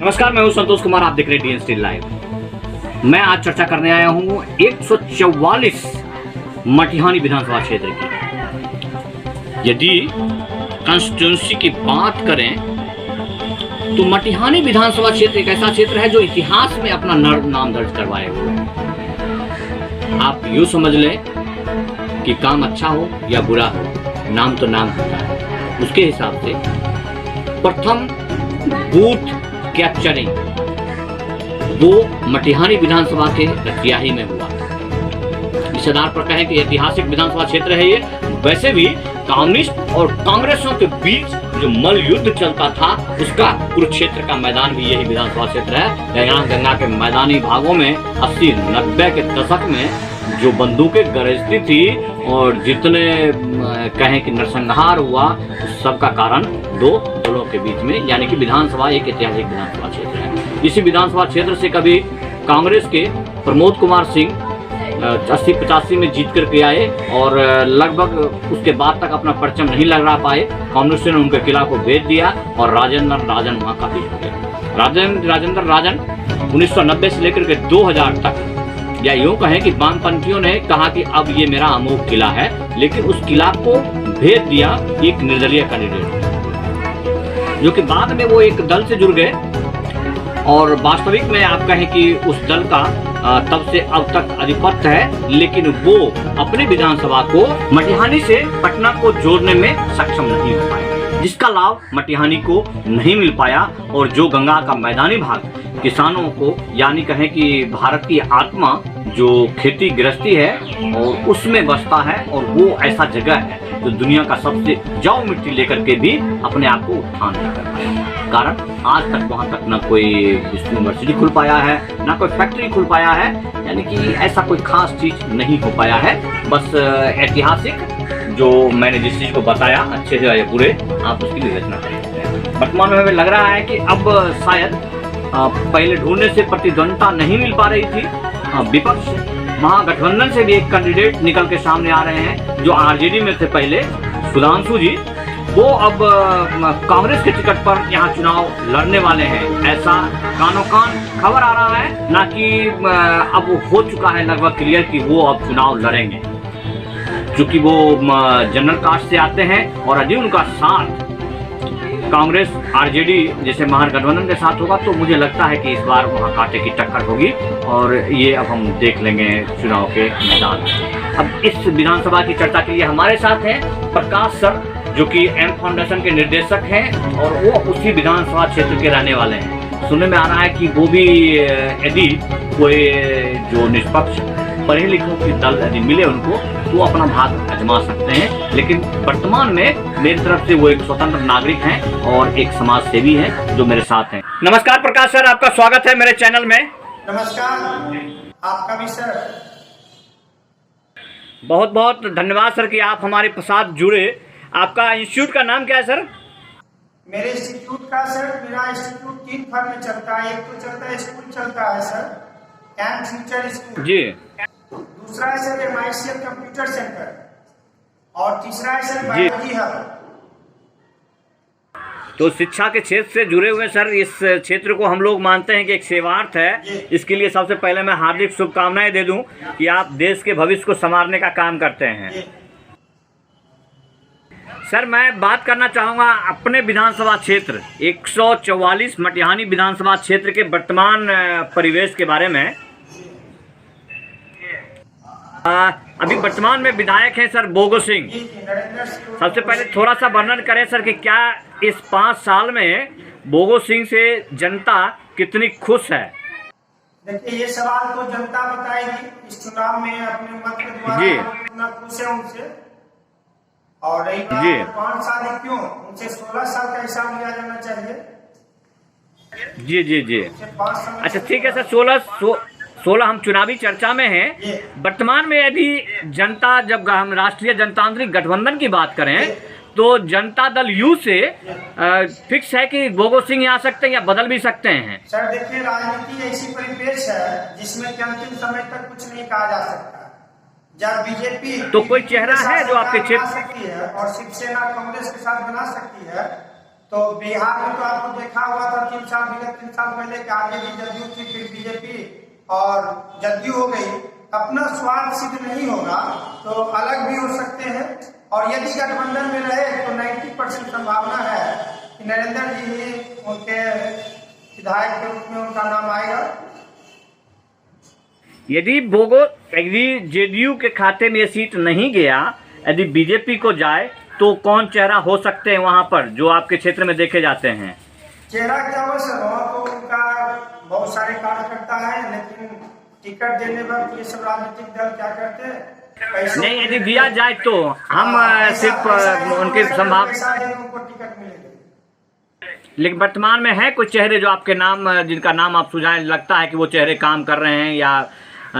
नमस्कार, मैं हूं संतोष कुमार। आप देख रहे हैं डीएन स्टील लाइव। मैं आज चर्चा करने आया हूं 144 मटिहानी विधानसभा क्षेत्र की। यदि कॉन्स्टिट्यूंसी की बात करें तो मटिहानी विधानसभा क्षेत्र एक ऐसा क्षेत्र है जो इतिहास में अपना नाम दर्ज करवाए हुए है। आप यूं समझ लें कि काम अच्छा हो या बुरा हो, नाम तो नाम होता है। उसके हिसाब से प्रथम बूथ कैप्चरिंग वो मटिहानी विधानसभा के रतियाही में हुआ। इस आधार पर कहें कि ऐतिहासिक विधानसभा क्षेत्र है ये। वैसे भी कम्युनिस्ट और कांग्रेसों के बीच जो मल युद्ध चलता था उसका कुरुक्षेत्र का मैदान भी यही विधानसभा क्षेत्र है। यहाँ गंगा के मैदानी भागों में 80-90 के दशक में जो बंदूकें गरजती थी और जितने कहें कि नरसंहार हुआ, उस सब का कारण दो दलों के बीच में, यानी कि विधानसभा एक ऐतिहासिक विधानसभा क्षेत्र है। इसी विधानसभा क्षेत्र से कभी कांग्रेस के प्रमोद कुमार सिंह 80-85 में जीत करके आए और लगभग उसके बाद तक अपना परचम नहीं लगा पाए। कांग्रेस ने उनके किला को बेच दिया और राजेंद्र राजन वहाँ काबिज हो गए। राजेंद्र राजन 1990 से लेकर के 2000 तक, या यूं कहें कि वामपंथियों ने कहा कि अब ये मेरा अमोघ किला है, लेकिन उस किला को भेज दिया एक निर्दलीय कैंडिडेट, जो कि बाद में वो एक दल से जुड़ गए। और वास्तविक में आप कहें कि उस दल का तब से अब तक आधिपत्य है, लेकिन वो अपने विधानसभा को मटिहानी से पटना को जोड़ने में सक्षम नहीं हो पाए, जिसका लाभ मटिहानी को नहीं मिल पाया। और जो गंगा का मैदानी भाग किसानों को, यानी कहें कि भारत की आत्मा जो खेती गृहस्थी है और उसमें बसता है, और वो ऐसा जगह है जो दुनिया का सबसे उपजाऊ मिट्टी लेकर के भी अपने आप को उत्थान नहीं कर पाया। कारण आज तक वहाँ तक ना कोई यूनिवर्सिटी खुल पाया है, ना कोई फैक्ट्री खुल पाया है, यानी कि ऐसा कोई खास चीज नहीं हो पाया है। बस ऐतिहासिक जो मैंने जिस चीज को बताया, अच्छे से या बुरे, आप उसकी विवेचना कर सकते हैं। वर्तमान में हमें लग रहा है कि अब शायद पहले ढूंढने से प्रतिद्वंदता नहीं मिल पा रही थी। विपक्ष महागठबंधन से भी एक कैंडिडेट निकल के सामने आ रहे हैं जो आरजेडी में थे पहले, सुधांशु जी। वो अब कांग्रेस के टिकट पर यहाँ चुनाव लड़ने वाले हैं, ऐसा कानो कान खबर आ रहा है। ना कि अब हो चुका है लगभग क्लियर कि वो अब चुनाव लड़ेंगे, क्योंकि वो जनरल कास्ट से आते हैं और यदि उनका साथ कांग्रेस आरजेडी जैसे महागठबंधन के साथ होगा तो मुझे लगता है कि इस बार वहाँ कांटे की टक्कर होगी। और ये अब हम देख लेंगे चुनाव के मैदान में। अब इस विधानसभा की चर्चा के लिए हमारे साथ हैं प्रकाश सर, जो कि एम फाउंडेशन के निर्देशक हैं और वो उसी विधानसभा क्षेत्र के रहने वाले हैं। सुनने में आ रहा है कि वो भी यदि कोई जो निष्पक्ष पढ़े लिखों के दल यदि मिले उनको, तो अपना भाग आजमा सकते हैं। लेकिन वर्तमान में मेरी तरफ से वो एक स्वतंत्र नागरिक हैं और एक समाज सेवी हैं जो मेरे साथ हैं। नमस्कार प्रकाश सर, आपका स्वागत है मेरे चैनल में। नमस्कार, आपका भी सर। बहुत बहुत धन्यवाद सर कि आप हमारे साथ जुड़े। आपका इंस्टीट्यूट का नाम क्या है सर? मेरे इंस्टीट्यूट का सर, मेरा इंस्टीट्यूट 3 फॉर्म में चलता है। एक तो चलता है स्कूल चलता है सर, एंड फ्यूचर स्कूल जी। दूसरा है सर MICL कंप्यूटर सेंटर, और तीसरा है सर बायोलॉजी हब। तो शिक्षा के क्षेत्र से जुड़े हुए सर, इस क्षेत्र को हम लोग मानते हैं कि एक सेवार्थ है। इसके लिए सबसे पहले मैं हार्दिक शुभकामनाएं दे दूं कि आप देश के भविष्य को संवारने का काम करते हैं। सर, मैं बात करना चाहूँगा अपने विधानसभा क्षेत्र 144 मटिहानी विधानसभा क्षेत्र के वर्तमान परिवेश के बारे में। अभी वर्तमान में विधायक हैं सर बोगो सिंह। सबसे पहले थोड़ा सा वर्णन करें सर कि क्या इस 5 साल में बोगो सिंह से जनता कितनी खुश है? देखिए, ये सवाल तो जनता बताएगी इस चुनाव में अपने मत के द्वारा कितना खुश है उनसे। और रही बात 5 साल क्यों, उनसे 16 साल का हिसाब लिया जाना चाहिए। जी जी जी, अच्छा ठीक है सर। 16 हम चुनावी चर्चा में हैं। वर्तमान में यदि जनता, जब हम राष्ट्रीय जनतांत्रिक गठबंधन की बात करें तो जनता दल यू से फिक्स है कि बोगो सिंह आ सकते हैं या बदल भी सकते हैं? सर देखिए, राजनीति ऐसी परिपेश है जिसमें कि अंतिम समय तक कुछ नहीं कहा जा सकता। जब बीजेपी तो कोई चेहरा है जो आपके क्षेत्र सकती है और शिवसेना कांग्रेस के साथ बना सकती है, तो बिहार में तो आपको देखा हुआ था 3 साल पहले कि आगे भी जदयू थी, फिर बीजेपी और जदयू हो गई। अपना स्वार्थ सिद्ध नहीं होगा तो अलग भी हो सकते हैं, और यदि गठबंधन में रहे तो 90% संभावना है कि नरेंद्र जी ही उनके विधायक के रूप में उनका नाम आएगा। यदि जेडीयू के खाते में ये सीट नहीं गया, यदि बीजेपी को जाए तो कौन चेहरा हो सकते हैं वहां पर जो आपके क्षेत्र में देखे जाते हैं? चेहरा क्या हो सर, वहाँ तो उनका बहुत सारे कार्यकर्ता है, लेकिन टिकट देने पर ये सब राजनीतिक दल क्या करते हैं, नहीं यदि दिया जाए तो हम सिर्फ उनके संभावना, उनको टिकट मिलेगा। लेकिन वर्तमान में है कुछ चेहरे जो आपके नाम, जिनका नाम आप सुझाएं, लगता है कि वो चेहरे काम कर रहे हैं या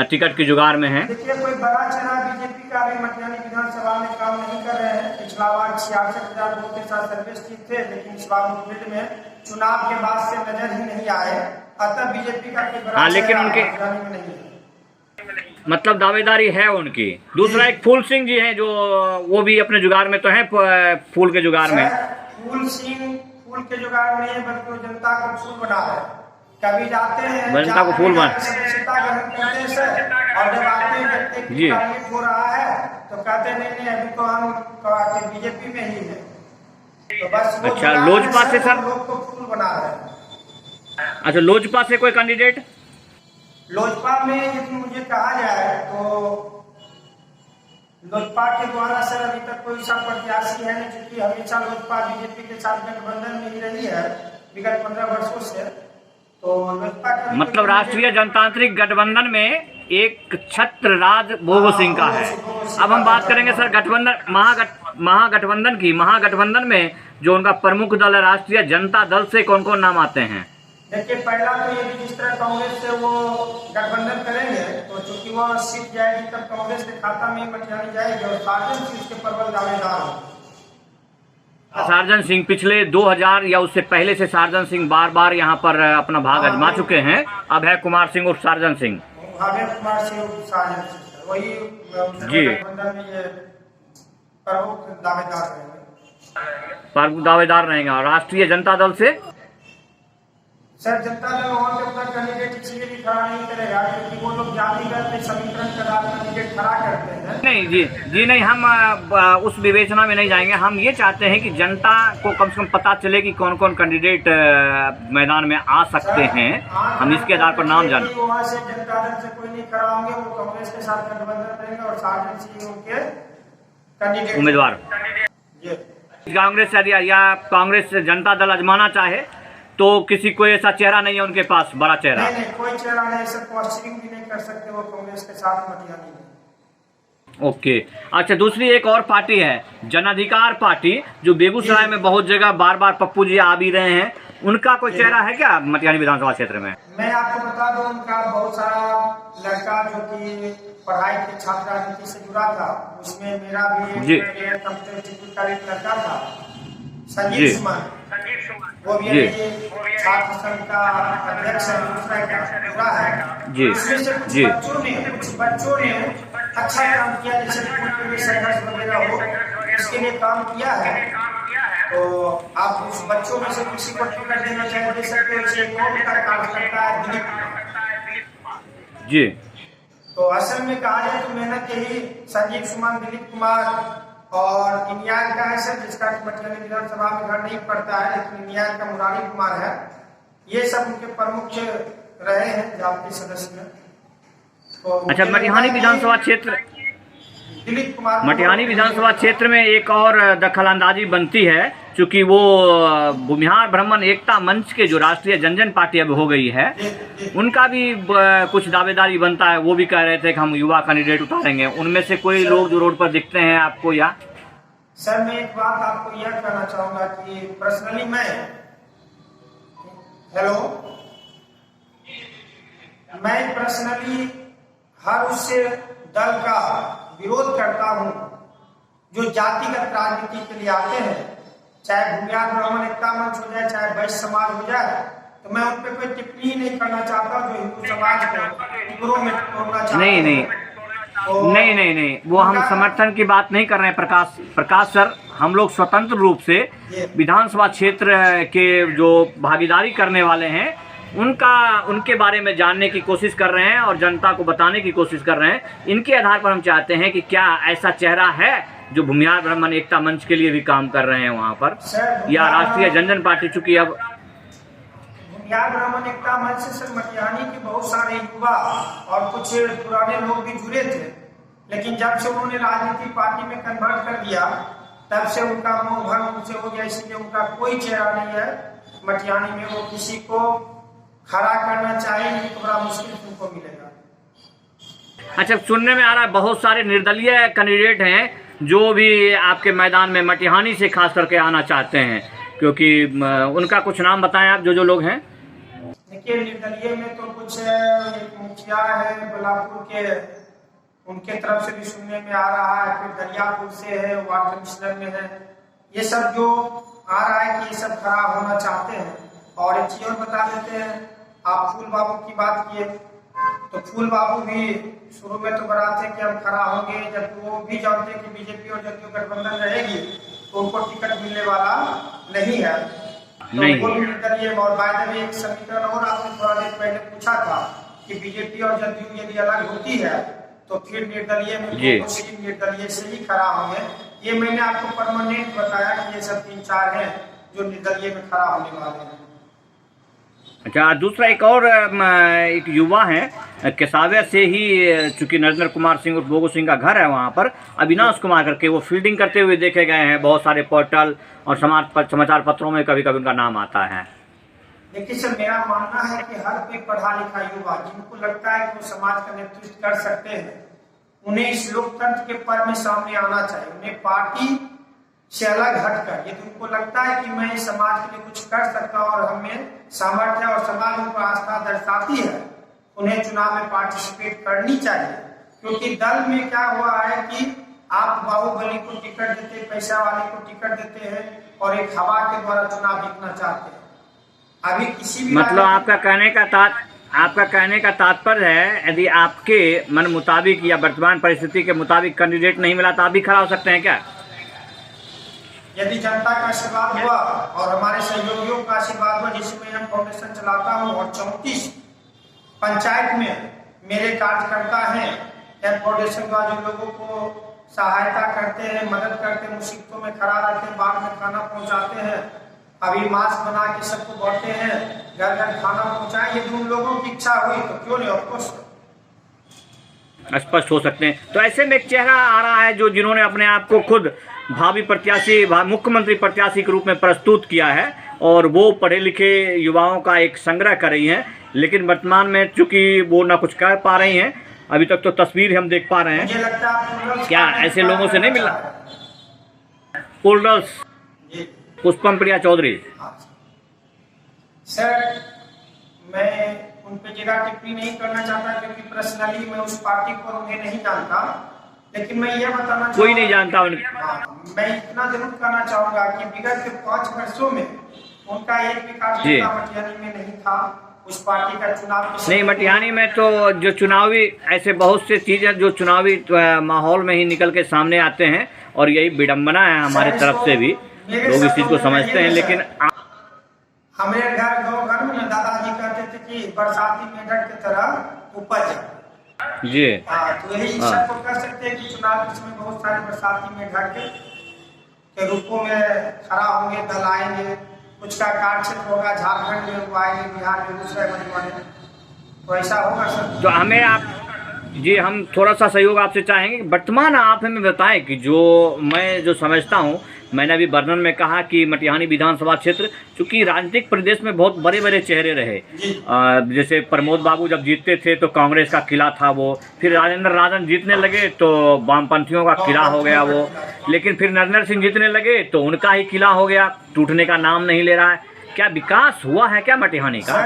टिकट की जुगाड़ में है? देखिए कोई बड़ा चेहरा बीजेपी का अभी मटिहानी विधानसभा में काम नहीं कर रहे हैं। पिछला बार 66,000 वोट के साथ सर्विस ठीक थे, लेकिन इस बार मुठभेड़ में चुनाव के बाद से नजर ही नहीं आए, अतः बीजेपी का कोई बड़ा लेकिन उनके नहीं है, मतलब दावेदारी है उनकी। दूसरा एक फूल सिंह जी हैं जो वो भी अपने जुगाड़ में तो है, फूल के जुगाड़ में। फूल सिंह फूल के जुगाड़ नहीं है, बल्कि वो जनता को फूल बना रहे हैं। कभी जाते हैं जनता को फूल बना, सदस्यता ग्रहण करते हैं सर, और जब आते हैं व्यक्ति की तारीफ हो रहा है तो कहते नहीं अभी तो हम बीजेपी में ही है, तो बस अच्छा लोजपा से सर लोग को फूल बना रहे हैं। अच्छा लोजपा से कोई कैंडिडेट? लोजपा में यदि मुझे कहा जाए तो लोजपा के द्वारा सर अभी तक कोई सा प्रत्याशी है नहीं, क्योंकि हमेशा लोजपा बीजेपी के साथ गठबंधन में ही रही है विगत 15 वर्षों से। तो लोजपा मतलब राष्ट्रीय जनतांत्रिक गठबंधन में एक छत्र राज भोगो सिंह का है। अब हम बात करेंगे सर गठबंधन महागठबंधन में जो उनका प्रमुख दल है राष्ट्रीय जनता दल से कौन कौन नाम आते हैं? देखिए पहला तो ये जिस तरह कांग्रेस से वो गठबंधन करेंगे तो चूंकि वो सीट जाएगी तब कांग्रेस के खाता में मटिहानी जाएगी, और सार्जन सिंह उसके प्रबल दावेदार हैं। सार्जन सिंह पिछले 2000 या उससे पहले से सार्जन सिंह बार बार यहाँ पर अपना भाग आजमा चुके हैं। अब है कुमार सिंह और सार्जन सिंह, वही जी प्रमुख दावेदार रहेंगे। और राष्ट्रीय जनता दल से सर जनता दल वहाँ पे अपना कैंडिडेट इसलिए भी खड़ा नहीं करेगा क्योंकि वो लोग जातिगत समीकरण के आधार पर कैंडिडेट खड़ा करते हैं। नहीं जी नहीं, हम उस विवेचना में नहीं जाएंगे। हम ये चाहते हैं कि जनता को कम से कम पता चले कि कौन कौन कैंडिडेट मैदान में आ सकते हैं, हम इसके आधार पर नाम जाने। वहाँ से जनता दल से कोई नहीं खड़ा होंगे, वो कांग्रेस के साथ गठबंधन करेंगे और सार्जन सिंह उनके कैंडिडेट उम्मीदवार। कांग्रेस या कांग्रेस जनता दल आजमाना चाहे तो किसी कोई ऐसा चेहरा नहीं है उनके पास, बड़ा चेहरा नहीं, कोई चेहरा नहीं, सब पोस्टरिंग भी नहीं कर सकते वो कांग्रेस के साथ मटिहानी में। ओके अच्छा, दूसरी एक और पार्टी है जनाधिकार पार्टी, जो बेगूसराय में बहुत जगह बार बार पप्पू जी आ भी रहे हैं, उनका कोई चेहरा है क्या मटिहानी विधानसभा क्षेत्र में? मैं आपको बता दूं, उनका बहुत सारा लड़का जो कि पढ़ाई के छात्र राजनीति से जुड़ा था, उसमें मेरा भी एक कंप्यूटर का एक लड़का था संजीव कुमार, वो भी छात्र संघ का अध्यक्ष जुड़ा है। जी जी कुछ बच्चों ने अच्छा काम किया, जैसे स्कूल के संघर्ष वगैरह हो, इसके लिए काम किया है। तो आप उस बच्चों में से किसी को टिकट देना चाहिए, दे सकते हो। जैसे कोर्ट का कार्यकर्ता है दिलीप जी, तो असल में कहा जाए तो मेहनत यही संजीव कुमार, दिलीप कुमार और इंडियान का है सर, जिसका मटिहानी विधानसभा में घर नहीं पड़ता है, लेकिन इंडियान का मुरारी कुमार है। ये सब उनके प्रमुख रहे हैं जाति सदस्य में। तो अच्छा, मटिहानी विधानसभा क्षेत्र, दिलीप कुमार, मटिहानी विधानसभा क्षेत्र में एक और दखलंदाजी बनती है, क्योंकि वो भूमिहार ब्राह्मण एकता मंच के जो राष्ट्रीय जनजन पार्टी अब हो गई है, उनका भी कुछ दावेदारी बनता है। वो भी कह रहे थे कि हम युवा कैंडिडेट उतारेंगे। उनमें से कोई लोग जो रोड पर दिखते हैं आपको? या सर मैं एक बात आपको यह कहना चाहूंगा कि पर्सनली मैं पर्सनली हर उस दल का विरोध करता हूं जो जातिगत राजनीति के लिए आते हैं, चाहे भूमिहार ब्राह्मण एकता मंच हो जाए, चाहे वैश्य समाज हो जाए, तो मैं उन पर कोई टिप्पणी नहीं करना चाहता जो हिंदू समाज को टुकड़ों में तोड़ना चाहता नहीं, वो हम समर्थन की बात नहीं कर रहे हैं प्रकाश सर, हम लोग स्वतंत्र रूप से विधानसभा क्षेत्र के जो भागीदारी करने वाले हैं उनके बारे में जानने की कोशिश कर रहे हैं और जनता को बताने की कोशिश कर रहे हैं। इनके आधार पर हम चाहते हैं कि क्या ऐसा चेहरा है जो भूमिहार ब्राह्मण एकता मंच के लिए भी काम कर रहे हैं वहाँ पर, या राष्ट्रीय जनजन पार्टी, चूंकि अब भूमिहार ब्राह्मण एकता मंच से सर मटिहानी के बहुत सारे युवा और कुछ पुराने लोग भी जुड़े थे, लेकिन जब से उन्होंने राजनीतिक पार्टी में कन्वर्ट कर दिया तब से उनका मोह भंग उनसे हो गया, इसलिए उनका कोई चेहरा नहीं है मटिहानी में। वो किसी को खड़ा करना चाहेंगे तो बड़ा मुश्किल उनको मिलेगा। अच्छा, सुनने में आ रहा है बहुत सारे निर्दलीय कैंडिडेट हैं जो भी आपके मैदान में मटिहानी से खास करके आना चाहते हैं, क्योंकि उनका कुछ नाम बताएं आप, जो लोग हैं। देखिए, निर्दलीय में तो कुछ एक मुखिया है बलापुर के, उनके तरफ से भी सुनने में आ रहा है, फिर दरियापुर से है, वार्ड कमिश्नर में है। ये सब जो आ रहा है कि ये सब खड़ा होना चाहते हैं। और एक चीज और बता देते हैं, आप फूल बाबू की बात किए तो फूल बाबू भी शुरू में तो बनाते कि हम खड़ा होंगे, जब वो भी जानते हैं कि बीजेपी और जदयू गठबंधन रहेगी तो उनको टिकट मिलने वाला नहीं है, तो वो भी निर्दलीय। और बाद में एक समीकरण और आपने थोड़ा देर पहले पूछा था कि बीजेपी और जदयू यदि अलग होती है तो फिर निर्दलीय में निर्दलीय से ही खड़ा होंगे। ये मैंने आपको परमानेंट बताया कि ये सब 3-4 हैं जो निर्दलीय में खड़ा होने वाले हैं। अच्छा, दूसरा एक और एक युवा है केसाविया से ही, चूंकि नरेंद्र कुमार सिंह और बोगो सिंह का घर है वहाँ पर, अविनाश कुमार करके, वो फील्डिंग करते हुए देखे गए हैं बहुत सारे पोर्टल और समाचार पत्रों में कभी कभी उनका नाम आता है। देखिए सर, मेरा मानना है कि हर कोई पढ़ा लिखा युवा जिनको लगता है कि वो समाज का नेतृत्व कर सकते हैं, उन्हें इस लोकतंत्र के पर्व में सामने आना चाहिए। उन्हें पार्टी से अलग हटकर, यदि उनको लगता है कि मैं इस समाज के लिए कुछ कर सकता हूँ और हमें सामर्थ्य और समाज उनको आस्था दर्शाती है, उन्हें चुनाव में पार्टिसिपेट करनी चाहिए। क्योंकि दल में क्या हुआ है कि आप बाहुबली को टिकट देते, पैसा वाले को टिकट देते हैं और एक हवा के द्वारा चुनाव जीतना चाहते हैं। अभी किसी भी मतलब आपका कहने का तात्पर्य है, यदि आपके मन मुताबिक या वर्तमान परिस्थिति के मुताबिक कैंडिडेट नहीं मिला तो आप भी खड़ा हो सकते हैं क्या? यदि जनता का आशीर्वाद हुआ और हमारे सहयोगियों का आशीर्वाद हुआ, जिसमें हम फाउंडेशन चलाता हूं और 34 पंचायत में मेरे कार्यकर्ता हैं, एम फाउंडेशन का जो लोगों को सहायता करते हैं, मदद करते हैं, मुसीबतों में खड़ा रहते हैं, बाढ़ में खाना पहुंचाते हैं, अभी मास्क बना के सबको बांटते हैं, घर घर खाना पहुंचाए। यदि उन लोगों की इच्छा हुई तो क्यों नहीं, ऑफकोर्स स्पष्ट हो सकते हैं। तो ऐसे में एक चेहरा आ रहा है जो जिन्होंने अपने आप को खुद भावी प्रत्याशी, मुख्यमंत्री प्रत्याशी के रूप में प्रस्तुत किया है और वो पढ़े लिखे युवाओं का एक संग्रह कर रही हैं, लेकिन वर्तमान में चूंकि वो ना कुछ कर पा रही हैं, अभी तक तो तस्वीर हम देख पा रहे हैं। क्या ऐसे लोगों से नहीं मिला? पोल्डर्स पुष्पम प्रिया चौधरी सर, मैं उन पे ज्यादा टिप्पणी नहीं करना चाहता क्योंकि पर्सनली मैं उस पार्टी को उन्हें नहीं जानता, लेकिन मैं ये बताना कोई नहीं जानता मैं इतना जरूर कहना चाहूंगा कि विगत के 5 वर्षों में उनका एक भी कार्यकर्ता मटिहानी में नहीं था। उस पार्टी का चुनाव नहीं, मटिहानी में तो जो चुनावी ऐसे बहुत से चीजें जो चुनावी माहौल में ही निकल के सामने आते हैं और यही विडम्बना है हमारी तरफ से भी, लोग इस चीज को समझते हैं। लेकिन हमारे घर में दादाजी कहते थे कि बरसाती मेढक की तरह उपज जी। तो यही सबको कर सकते हैं कि चुनाव के समय बहुत सारे बरसाती मेढक के रूपों में खड़ा होंगे, दल आएंगे, कुछ का कार्य क्षेत्र होगा, झारखंड में वो आएंगे, बिहार में दूसरे मधुबनी, तो ऐसा होगा सर। तो हमें आप जी, हम थोड़ा सा सहयोग आपसे चाहेंगे। वर्तमान आप हमें बताएं कि जो मैं जो समझता हूँ, मैंने अभी वर्णन में कहा कि मटिहानी विधानसभा क्षेत्र चूंकि राजनीतिक प्रदेश में बहुत बड़े बड़े चेहरे रहे, जैसे प्रमोद बाबू जब जीतते थे तो कांग्रेस का किला था वो, फिर राजेंद्र राजन जीतने लगे तो वामपंथियों का किला हो गया वो, लेकिन फिर नरेंद्र सिंह जीतने लगे तो उनका ही किला हो गया, टूटने का नाम नहीं ले रहा है। क्या विकास हुआ है क्या मटिहानी का?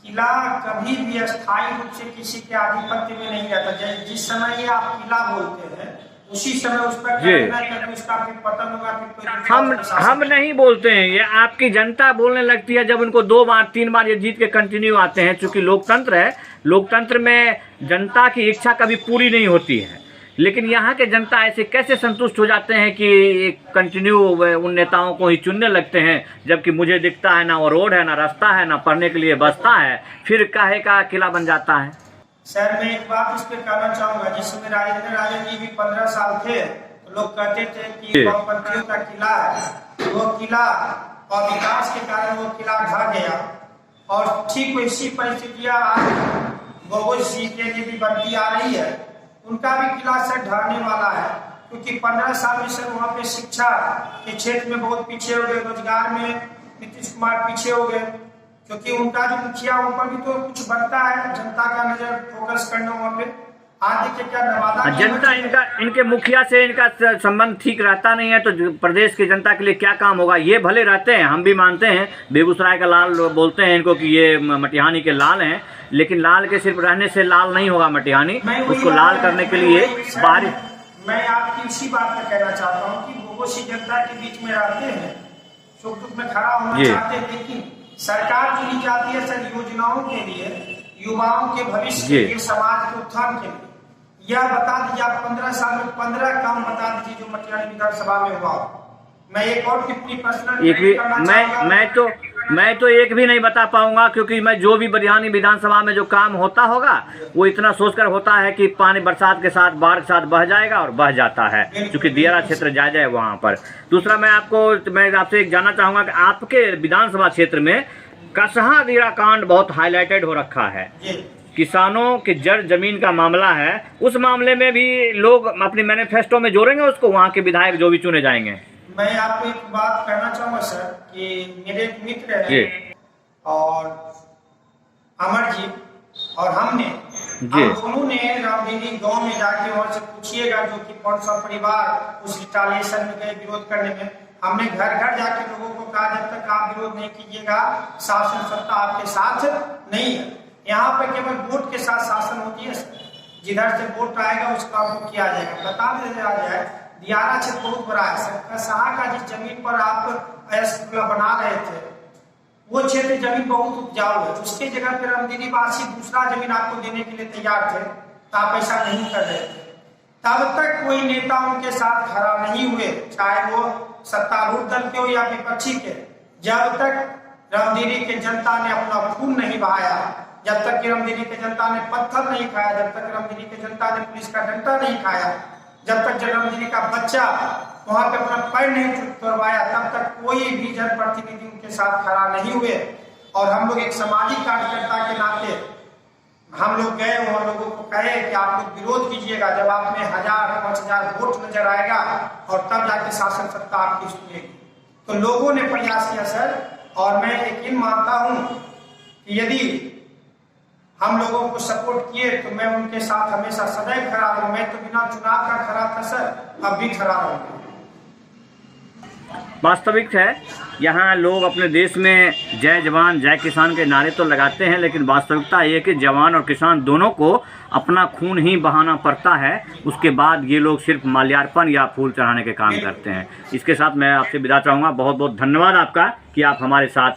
किला कभी भी अस्थायी रूप से किसी के आधिपत्य में नहीं रहता। जिस समय आप किला बोलते हैं उसी समय उस पर उसका फिर पतन होगा, फिर हम नहीं बोलते हैं, ये आपकी जनता बोलने लगती है जब उनको 2 बार 3 बार ये जीत के कंटिन्यू आते हैं। चूंकि लोकतंत्र है, लोकतंत्र में जनता की इच्छा कभी पूरी नहीं होती है, लेकिन यहाँ के जनता ऐसे कैसे संतुष्ट हो जाते हैं कि कंटिन्यू उन नेताओं को ही चुनने लगते हैं, जबकि मुझे दिखता है ना वो रोड है, ना रास्ता है, ना पढ़ने के लिए बसता है, फिर काहे का किला बन जाता है। सर मैं एक बात इस पे कहना चाहूंगा, जिसमें राजेंद्र राजन जी भी 15 साल थे तो लोग कहते थे कि वामपंथियों का किला है, वो किला और विकास के कारण वो किला ढह गया। और ठीक वैसी परिस्थितियां आज गोगोई जी के लिए भी बनती आ रही है, उनका भी किला सर ढहने वाला है, क्योंकि 15 साल में सर वहाँ पे शिक्षा के क्षेत्र में बहुत पीछे हो गए, रोजगार में नीतीश कुमार पीछे हो गए, क्योंकि उनका जो मुखिया ऊपर भी तो कुछ बनता है, जनता का नजर फोकस करना वहाँ पे। आज देखिए क्या नवादा जनता इनके मुखिया से इनका संबंध ठीक रहता नहीं है, तो प्रदेश की जनता के लिए क्या काम होगा। ये भले रहते हैं, हम भी मानते हैं, बेगूसराय का लाल बोलते हैं इनको कि ये मटिहानी के लाल हैं, लेकिन लाल के सिर्फ रहने से लाल नहीं होगा मटिहानी, उसको लाल करने के लिए बाहरी। मैं आपकी उसी बात पर कहना चाहता हूँ कि गोगोई जनता के बीच में रहते हैं, सुख दुख में खड़ा होना चाहते हैं, लेकिन सरकार चुनी जाती है सर योजनाओं के लिए, युवाओं के भविष्य के लिए, समाज के उत्थान के लिए। यह बता दीजिए आप 15 साल में 15 काम बता दीजिए जो मटिहानी विधानसभा में हुआ। मैं एक और टिप्पणी पर्सनल मैं तो एक भी नहीं बता पाऊंगा, क्योंकि मैं जो भी मटिहानी विधानसभा में जो काम होता होगा वो इतना सोचकर होता है कि पानी बरसात के साथ बाढ़ के साथ बह जाएगा और बह जाता है, क्योंकि दियारा क्षेत्र जायजा है वहाँ पर। दूसरा मैं आपसे एक जानना चाहूँगा कि आपके विधानसभा क्षेत्र में कसहा दियारा कांड बहुत हाईलाइटेड हो रखा है, किसानों के जड़ जमीन का मामला है, उस मामले में भी लोग अपनी मैनिफेस्टो में जोड़ेंगे उसको, वहाँ के विधायक जो भी चुने जाएंगे। मैं आपको एक बात कहना चाहूंगा सर कि मेरे एक मित्र हैं और अमर जी और हम दोनों ने रामदेवी गांव में जाके वहां से पूछिएगा, जो कि 500 परिवार उस रिटालिएशन में गए विरोध करने में, हमने घर घर जाके लोगों को कहा जब तक आप विरोध नहीं कीजिएगा शासन सत्ता आपके साथ नहीं है। यहाँ पे केवल वोट के साथ शासन होती है, जिधर से वोट आएगा उसका आपको किया जाएगा। बता दिया जाए दियारा क्षेत्र बहुत बड़ा है सर, कसहा का जिस जमीन पर आप स्कूल बना रहे थे वो क्षेत्र जमीन बहुत उपजाऊ है, उसके जगह पर रामदीनी वासी दूसरा जमीन आपको देने के लिए तैयार थे, तो आप ऐसा नहीं कर रहे थे। तब तक कोई नेता उनके साथ खड़ा नहीं हुए, चाहे वो सत्तारूढ़ दल के हो या विपक्षी के। जब तक रामदीनी के जनता ने अपना खून नहीं बहाया, जब तक रामदीनी के जनता ने पत्थर नहीं खाया, जब तक रामदीनी के जनता ने पुलिस का डंडा नहीं खाया, जब तक रामदीनी का बच्चा वहां पे अपना पैर नहीं तोड़वाया, तब तक कोई भी जनप्रतिनिधि उनके साथ खड़ा नहीं हुए। और हम लोग एक सामाजिक कार्यकर्ता के नाते हम लोग गए, वहां लोगों को कहे कि आप लोग विरोध कीजिएगा, जब आप में 1000-5000 वोट नजर आएगा और तब जाके शासन सत्ता आपकी सुनेगी। तो लोगों ने प्रयास किया सर, और मैं यकीन मानता हूं कि यदि हम लोगों को सपोर्ट किए तो मैं उनके साथ हमेशा सदैव खड़ा रहूं। मैं तो बिना चुनाव का खड़ा था सर, अब भी खड़ा रहूंगा। वास्तविक है, यहाँ लोग अपने देश में जय जवान जय किसान के नारे तो लगाते हैं, लेकिन वास्तविकता ये कि जवान और किसान दोनों को अपना खून ही बहाना पड़ता है, उसके बाद ये लोग सिर्फ माल्यार्पण या फूल चढ़ाने के काम करते हैं। इसके साथ मैं आपसे विदा चाहूँगा। बहुत बहुत धन्यवाद आपका कि आप हमारे साथ